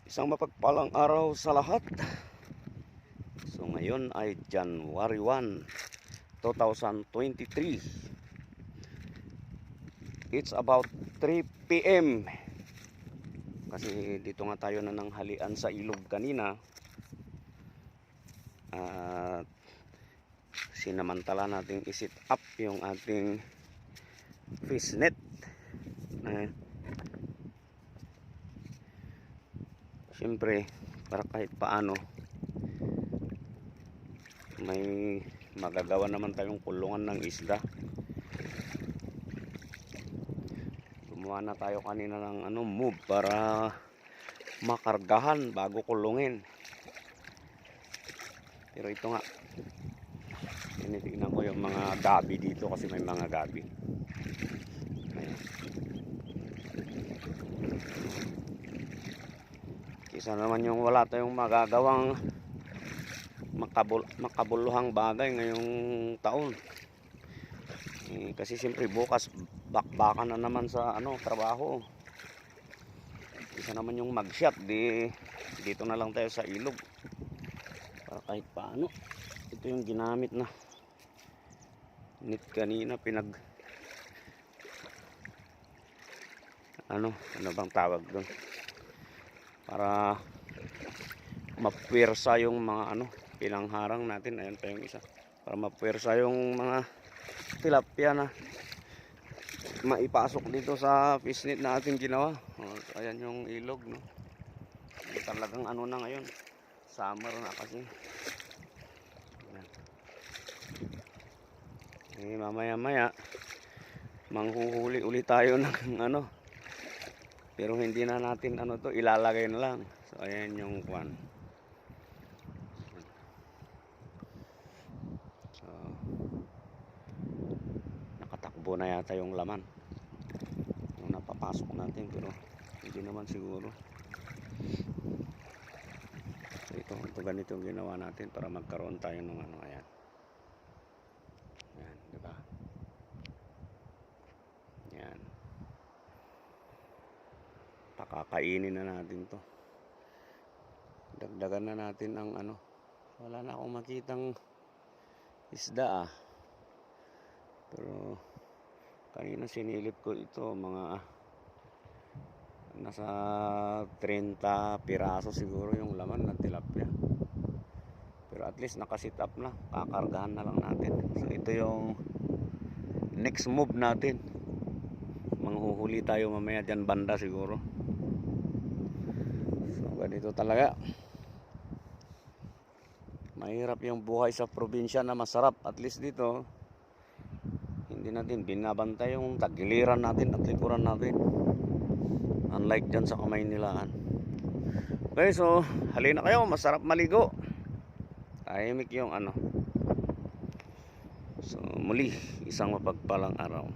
Isang mapagpalang araw sa lahat. So ngayon ay January 1, 2023. It's about 3 PM. Kasi dito nga tayo na nanghalian sa ilog kanina. At sinamantala nating isit up yung ating fish net. Siyempre, para kahit paano may magagawa naman tayong kulungan ng isda. Gumawa na tayo kanina ng move para makargahan bago kulungin. Pero ito nga, tinitignan ko yung mga gabi dito kasi may mga gabi. Isa naman yung wala tayong magagawang makabuluhang bagay ngayong taon. Kasi siyempre bukas bakbakan na naman sa trabaho. Isa naman yung mag-shot, dito na lang tayo sa ilog. Para kahit paano. Ito yung ginamit na net kanina, ano bang tawag doon? Para mapwersa yung mga pinangharang natin. Ayan pa yung isa. Para mapwersa yung mga tilapia na maipasok dito sa fish net na ating ginawa. Ayan yung ilog, no? Talagang na ngayon. Summer na kasi. Mamaya-maya manghuhuli ulit tayo ng pero hindi na natin ilalagay na lang. So ayan yung kwan. So nakatakbo na yata yung laman yung napapasok natin, pero hindi naman siguro. So ito ganito yung ginawa natin para magkaroon tayo ng ayan. Ayan, diba? Ayan. Pakakainin na natin to. Dagdagan na natin ang wala na akong makitang isda pero kanina sinilip ko ito, mga nasa 30 piraso siguro yung laman na tilapia. Pero at least nakasit up na, kakargahan na lang natin. So ito yung next move natin. Manghuhuli tayo mamaya dyan banda siguro. So ganito talaga. Mahirap yung buhay sa probinsya na masarap. At least dito hindi natin binabantay yung tagiliran natin at likuran natin, unlike dyan sa Kamaynilaan. Okay, so halina kayo, masarap maligo. Tahimik yung So muli, isang mapagpalang araw.